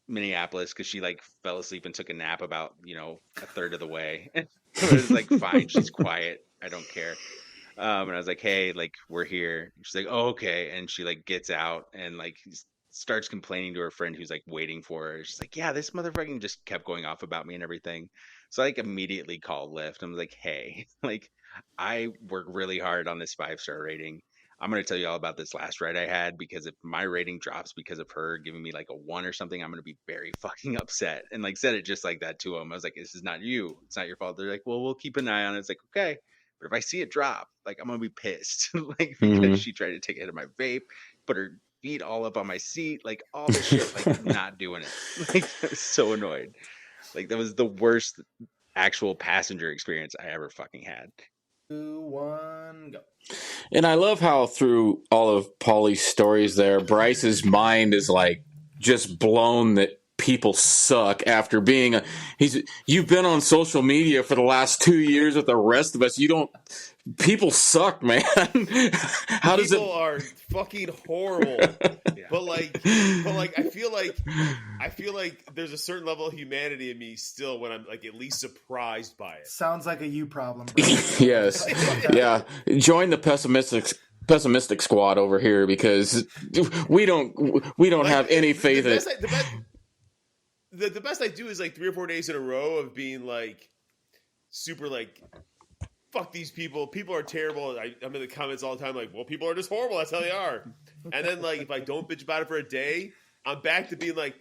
[SPEAKER 3] Minneapolis because she like fell asleep and took a nap about a third of the way. But it was like fine, she's quiet, I don't care. And I was like, hey, like we're here. She's like, oh, okay. And she like gets out and like starts complaining to her friend who's like waiting for her. She's like, yeah, this motherfucking just kept going off about me and everything. So I like immediately called Lyft. I'm like, hey, like I work really hard on this 5-star rating. I'm going to tell you all about this last ride I had because if my rating drops because of her giving me like a 1 or something, I'm going to be very fucking upset. And like said it just like that to him. I was like, this is not you. It's not your fault. They're like, well, we'll keep an eye on it. It's like, okay. But if I see it drop, like I'm gonna be pissed, like because
[SPEAKER 2] Mhm.
[SPEAKER 3] she tried to take a hit of my vape, put her feet all up on my seat, like all this shit, like not doing it. Like I was so annoyed. Like that was the worst actual passenger experience I ever fucking had.
[SPEAKER 1] 2, 1, go.
[SPEAKER 2] And I love how through all of Pauly's stories there, Bryce's mind is like just blown that people suck after being you've been on social media for the last 2 years with the rest of us. People suck, man. How does it
[SPEAKER 4] People are fucking horrible.
[SPEAKER 3] Yeah.
[SPEAKER 4] But like, I feel like there's a certain level of humanity in me still when I'm like at least surprised by it.
[SPEAKER 1] Sounds like a you problem, bro.
[SPEAKER 2] Yes. Yeah. Join the pessimistic squad over here because we don't
[SPEAKER 4] Like,
[SPEAKER 2] have any faith
[SPEAKER 4] the best I do is like 3 or 4 days in a row of being like, super like, fuck these people. People are terrible. I'm in the comments all the time like, well, people are just horrible. That's how they are. And then like, if I don't bitch about it for a day, I'm back to being like,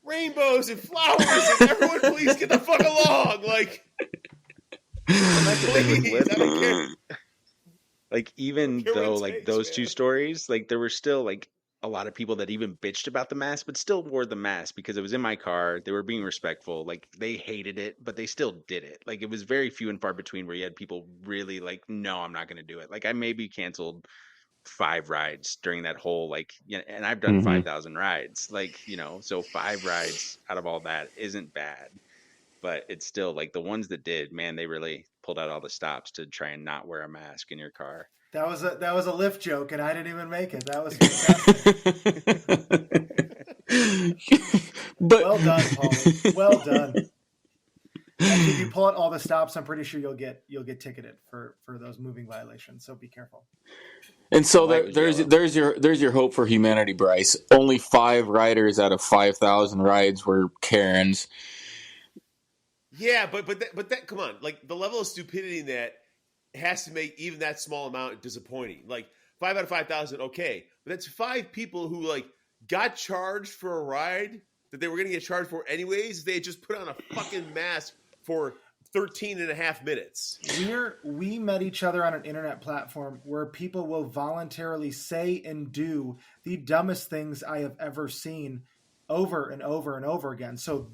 [SPEAKER 4] rainbows and flowers and everyone please get the fuck along. Like, please, I don't care.
[SPEAKER 3] Like, even
[SPEAKER 4] care what
[SPEAKER 3] though
[SPEAKER 4] it
[SPEAKER 3] like
[SPEAKER 4] takes,
[SPEAKER 3] those
[SPEAKER 4] man.
[SPEAKER 3] two stories, like there were still like a lot of people that even bitched about the mask, but still wore the mask because it was in my car. They were being respectful. Like, they hated it, but they still did it. Like, it was very few and far between where you had people really like, no, I'm not going to do it. Like, I maybe canceled 5 rides during that whole, like, and I've done 5,000 rides, like, so 5 rides out of all that isn't bad, but it's still like the ones that did, man, they really pulled out all the stops to try and not wear a mask in your car.
[SPEAKER 1] That was a Lyft joke, and I didn't even make it. That was fantastic.
[SPEAKER 2] But
[SPEAKER 1] Well done, Pauly. Well done. Actually, if you pull out all the stops, I'm pretty sure you'll get ticketed for those moving violations. So be careful.
[SPEAKER 2] And so
[SPEAKER 3] Light was
[SPEAKER 2] there's your hope for humanity, Bryce. Only 5 riders out of 5,000 rides were Karens.
[SPEAKER 4] Yeah, but that come on, like the level of stupidity in that has to make even that small amount disappointing. Like 5 out of 5,000, okay, but that's 5 people who like got charged for a ride that they were going to get charged for anyways. They had just put on a fucking mask for 13 and a half minutes.
[SPEAKER 1] We met each other on an internet platform where people will voluntarily say and do the dumbest things I have ever seen over and over and over again. So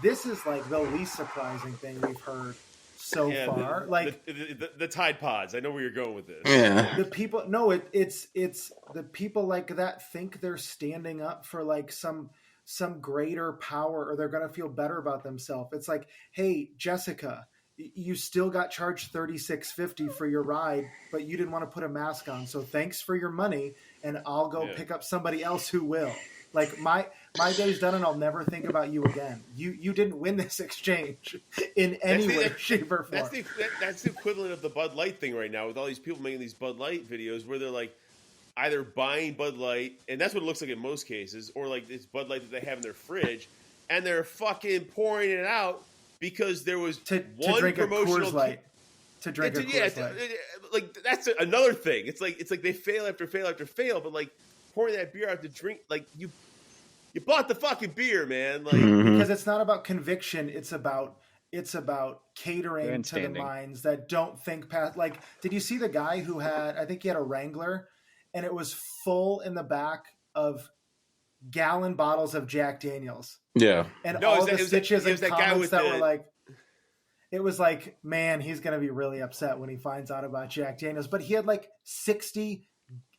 [SPEAKER 1] this is like the least surprising thing we've heard so far.
[SPEAKER 4] The Tide Pods. I know where you're going with this.
[SPEAKER 2] Yeah.
[SPEAKER 1] The people, no, it's the people like that think they're standing up for like some greater power, or they're going to feel better about themselves. It's like, hey, Jessica, you still got charged $36.50 for your ride, but you didn't want to put a mask on. So thanks for your money, and I'll go pick up somebody else who will. Like my day's done, and I'll never think about you again. You didn't win this exchange in any way, shape, or form.
[SPEAKER 4] That's the equivalent of the Bud Light thing right now, with all these people making these Bud Light videos where they're like either buying Bud Light, and that's what it looks like in most cases, or like it's Bud Light that they have in their fridge, and they're fucking pouring it out because there was one
[SPEAKER 1] to drink
[SPEAKER 4] promotional
[SPEAKER 1] a Coors Light. To drink a Coors Light.
[SPEAKER 4] Like that's another thing. It's like they fail after fail after fail, but like pouring that beer out to drink, like you bought the fucking beer, man. Like
[SPEAKER 1] because it's not about conviction. It's about catering to the minds that don't think past. Like, did you see the guy who had? I think he had a Wrangler, and it was full in the back of gallon bottles of Jack Daniels.
[SPEAKER 2] Yeah,
[SPEAKER 1] and all the stitches and comments that were like. It was like, man, he's going to be really upset when he finds out about Jack Daniels. But he had like 60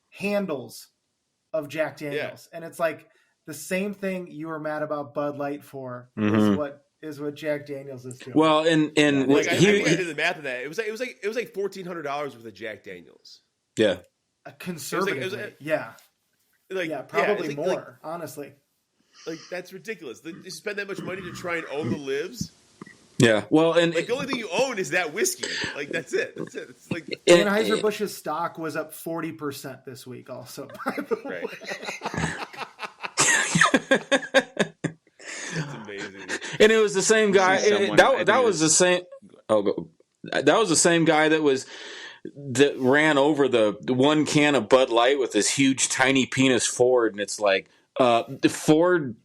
[SPEAKER 1] handles of Jack Daniels. Yeah. And it's like the same thing you were mad about Bud Light for is what Jack Daniels is doing.
[SPEAKER 2] Well, and
[SPEAKER 4] like, I did the math of that. It was like $1,400 worth of Jack Daniels.
[SPEAKER 2] Yeah.
[SPEAKER 1] Conservatively. Yeah. Probably more, like, honestly.
[SPEAKER 4] Like, that's ridiculous. You spend that much money to try and own the libs.
[SPEAKER 2] Yeah, well, and
[SPEAKER 4] like the only thing you own is that whiskey. Like that's it. It's like
[SPEAKER 1] Anheuser-Busch's stock was up 40% this week. Also,
[SPEAKER 3] right.
[SPEAKER 4] That's amazing.
[SPEAKER 2] And it was the same guy. That was the same. That was the same guy that ran over the one can of Bud Light with this huge tiny penis Ford, and it's like Ford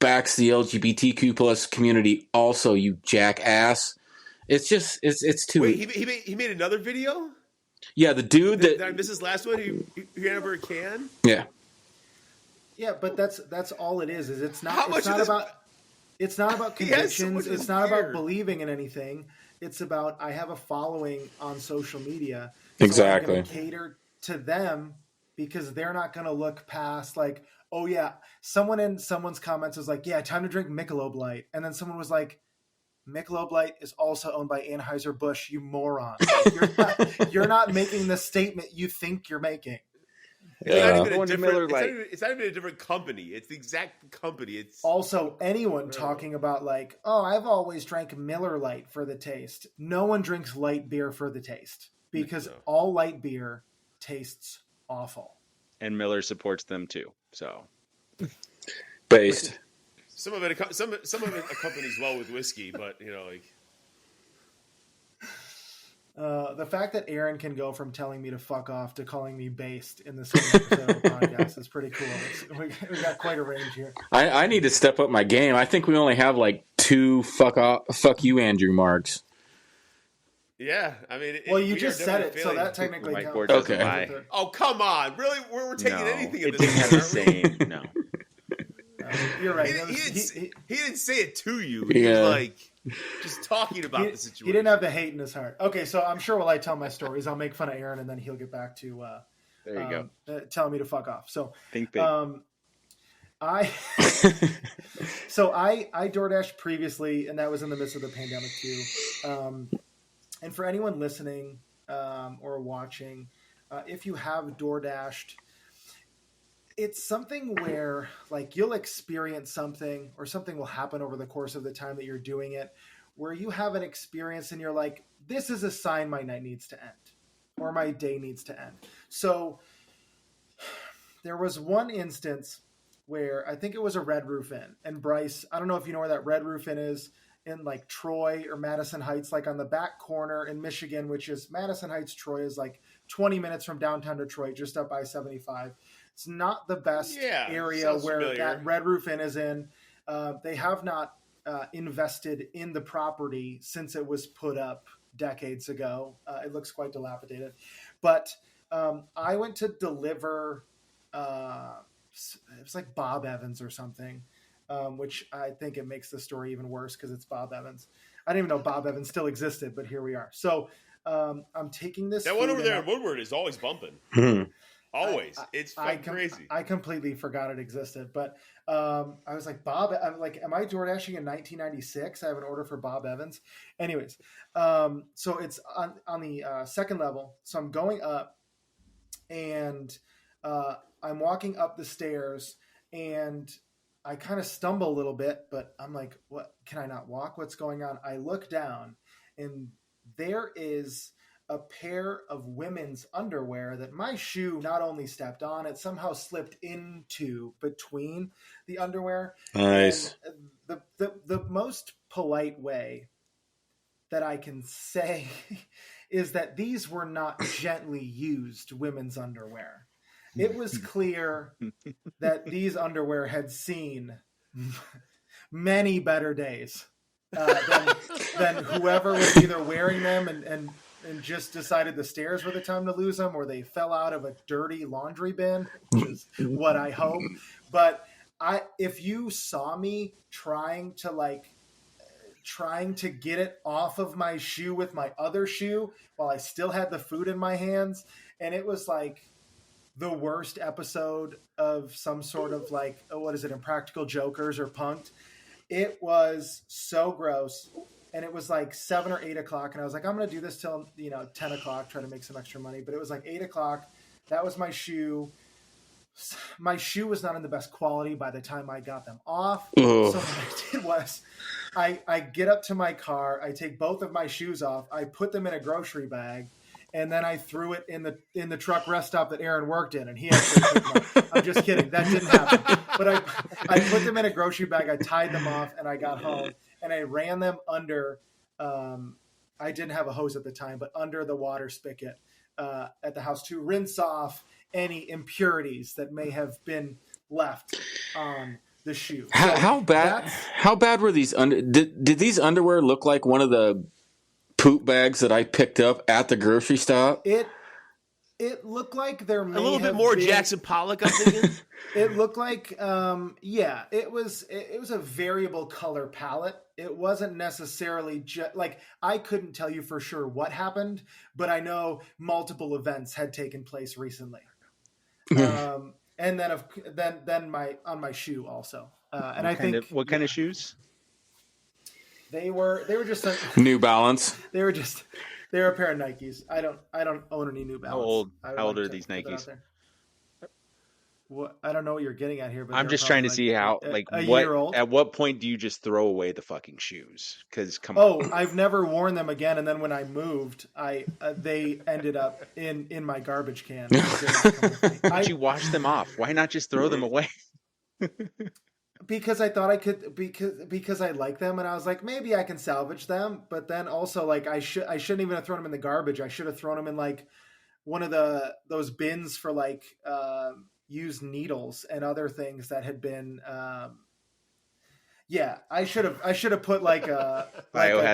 [SPEAKER 2] backs the LGBTQ plus community also, you jackass. It's just it's too.
[SPEAKER 4] Wait, he made another video?
[SPEAKER 2] Yeah, the dude
[SPEAKER 4] did I miss his last one? He ran over a can?
[SPEAKER 2] Yeah.
[SPEAKER 1] Yeah, but that's all it is it's not about convictions. It's not about believing in anything. It's about, I have a following on social media.
[SPEAKER 2] Exactly.
[SPEAKER 1] So I'm gonna cater to them because they're not going to look past like, oh yeah, someone in someone's comments was like, yeah, time to drink Michelob Light. And then someone was like, Michelob Light is also owned by Anheuser-Busch, you moron. Like, you're not making the statement you think you're making.
[SPEAKER 4] It's not even a different company. It's the exact company. It's
[SPEAKER 1] also anyone talking about like, oh, I've always drank Miller Lite for the taste. No one drinks light beer for the taste because all light beer tastes awful.
[SPEAKER 3] And Miller supports them too. So
[SPEAKER 2] based.
[SPEAKER 4] Some of it accompanies well with whiskey, but like
[SPEAKER 1] The fact that Aaron can go from telling me to fuck off to calling me based in the same episode of the podcast is pretty cool. We got quite a range here.
[SPEAKER 2] I need to step up my game. I think we only have like 2 fuck you, Andrew marks.
[SPEAKER 4] Yeah, I mean,
[SPEAKER 1] well, you just said it, so that technically counts.
[SPEAKER 2] Okay.
[SPEAKER 4] Oh, come on! Really, we're taking anything in
[SPEAKER 5] it
[SPEAKER 4] this?
[SPEAKER 5] Didn't have the same. No,
[SPEAKER 1] you're right.
[SPEAKER 4] He didn't say it to you.
[SPEAKER 2] Yeah.
[SPEAKER 4] He was like just talking about the situation.
[SPEAKER 1] He didn't have the hate in his heart. Okay, so I'm sure while I tell my stories, I'll make fun of Aaron, and then he'll get back to
[SPEAKER 5] there you go.
[SPEAKER 1] Telling me to fuck off. So
[SPEAKER 5] Think big.
[SPEAKER 1] I DoorDashed previously, and that was in the midst of the pandemic too. And for anyone listening or watching, if you have DoorDashed, it's something where like you'll experience something or something will happen over the course of the time that you're doing it, where you have an experience and you're like, this is a sign my night needs to end or my day needs to end. So there was one instance where I think it was a Red Roof Inn, and Bryce, I don't know if you know where that Red Roof Inn is, in like Troy or Madison Heights, like on the back corner in Michigan, which is Madison Heights. Troy is like 20 minutes from downtown Detroit, just up I-75. It's not the best area where familiar. That Red Roof Inn is in. They have not invested in the property since it was put up decades ago. It looks quite dilapidated. But I went to deliver, it was like Bob Evans or something. Which I think it makes the story even worse because it's Bob Evans. I didn't even know Bob Evans still existed, but here we are. So I'm taking this.
[SPEAKER 4] That one over there in Woodward is always bumping. Always. It's crazy.
[SPEAKER 1] I completely forgot it existed. But I was like, I'm like, am I DoorDashing in 1996? I have an order for Bob Evans. Anyways, so it's on the second level. So I'm going up and I'm walking up the stairs and I kind of stumble a little bit, but I'm like, what? Can I not walk? What's going on? I look down and there is a pair of women's underwear that my shoe not only stepped on, it somehow slipped into between the underwear.
[SPEAKER 2] Nice.
[SPEAKER 1] And the most polite way that I can say is that these were not gently used women's underwear. It was clear that these underwear had seen many better days than whoever was either wearing them and just decided the stairs were the time to lose them, or they fell out of a dirty laundry bin, which is what I hope. But if you saw me trying to get it off of my shoe with my other shoe while I still had the food in my hands, and it was like the worst episode of some sort of like, what is it, Impractical Jokers or Punk'd. It was so gross. And it was like 7 or 8 o'clock. And I was like, I'm going to do this till, 10 o'clock, try to make some extra money. But it was like 8 o'clock. That was my shoe. My shoe was not in the best quality by the time I got them off.
[SPEAKER 2] Ugh.
[SPEAKER 1] So what I did was I get up to my car. I take both of my shoes off. I put them in a grocery bag. And then I threw it in the truck rest stop that Aaron worked in, and he actually took them off. I'm just kidding. That didn't happen. But I put them in a grocery bag. I tied them off, and I got home, and I ran them under. I didn't have a hose at the time, but under the water spigot at the house to rinse off any impurities that may have been left on the shoe.
[SPEAKER 2] How bad were these? Did these underwear look like one of the poop bags that I picked up at the grocery stop?
[SPEAKER 1] It looked like there may
[SPEAKER 4] a little
[SPEAKER 1] have
[SPEAKER 4] bit more
[SPEAKER 1] been,
[SPEAKER 4] Jackson Pollock, I'm thinking.
[SPEAKER 1] It looked like it was a variable color palette. It wasn't necessarily like, I couldn't tell you for sure what happened, but I know multiple events had taken place recently. And then on my shoe also. And I think
[SPEAKER 5] what kind of shoes?
[SPEAKER 1] They were just
[SPEAKER 2] New Balance.
[SPEAKER 1] They were a pair of Nikes. I don't own any New Balance.
[SPEAKER 5] How old are these Nikes?
[SPEAKER 1] I don't know what you're getting at here, but
[SPEAKER 5] I'm just trying to see how,
[SPEAKER 1] year old.
[SPEAKER 5] At what point do you just throw away the fucking shoes? Because come on.
[SPEAKER 1] Oh, I've never worn them again. And then when I moved, they ended up in my garbage can.
[SPEAKER 5] But you wash them off. Why not just throw them away?
[SPEAKER 1] because I thought I could, because I like them, and I was like, maybe I can salvage them. But then also, like, I shouldn't even have thrown them in the garbage. I should have thrown them in like one of those bins for like used needles and other things that had been. Yeah, I should have put like a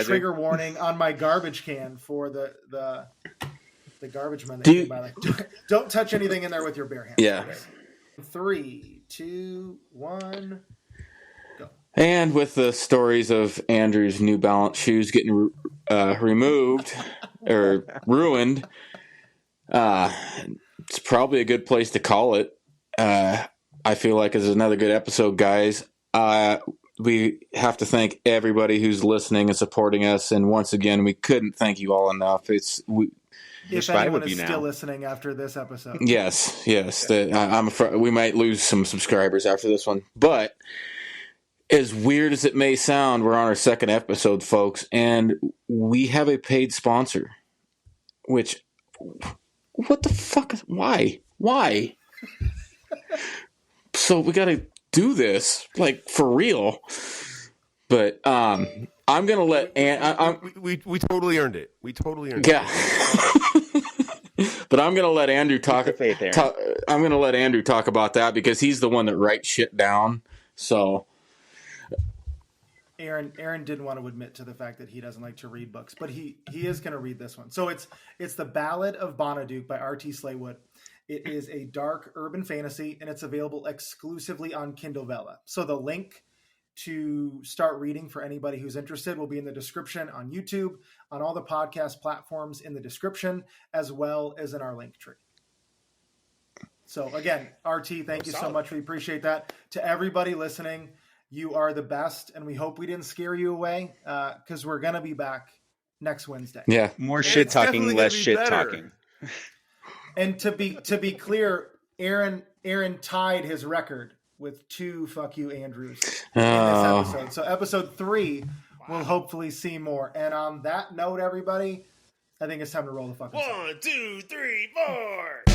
[SPEAKER 1] trigger warning on my garbage can for the garbage men. That came by, like, don't touch anything in there with your bare hands.
[SPEAKER 2] Yeah.
[SPEAKER 1] 3, 2, 1, go.
[SPEAKER 2] And with the stories of Andrew's New Balance shoes getting removed or ruined, it's probably a good place to call it. I feel like it's another good episode, guys. We have to thank everybody who's listening and supporting us. And once again, we couldn't thank you all enough.
[SPEAKER 1] If anyone is still listening after this episode.
[SPEAKER 2] Yes. I'm afraid we might lose some subscribers after this one. But as weird as it may sound, we're on our second episode, folks, and we have a paid sponsor. Which, what the fuck? Why? So we got to do this, like, for real. But I'm gonna let
[SPEAKER 4] we totally earned it. We totally earned it.
[SPEAKER 2] Yeah. But I'm gonna let Andrew talk. I'm gonna let Andrew talk about that because he's the one that writes shit down. So
[SPEAKER 1] Aaron didn't want to admit to the fact that he doesn't like to read books, but he is going to read this one. So it's The Ballad of Bonaduke by R.T. Slaywood. It is a dark urban fantasy, and it's available exclusively on Kindle Vella. So the link to start reading for anybody who's interested will be in the description on YouTube, on all the podcast platforms in the description, as well as in our link tree. So again, RT, thank you so much. We appreciate that. To everybody listening, you are the best, and we hope we didn't scare you away, because we're going to be back next Wednesday.
[SPEAKER 2] Yeah.
[SPEAKER 5] More shit talking, less shit talking.
[SPEAKER 1] And to be clear, Aaron tied his record with 2 fuck you Andrews in this episode. So episode 3, we'll hopefully see more. And on that note, everybody, I think it's time to roll the fucking
[SPEAKER 4] 1, 2, 3, 4.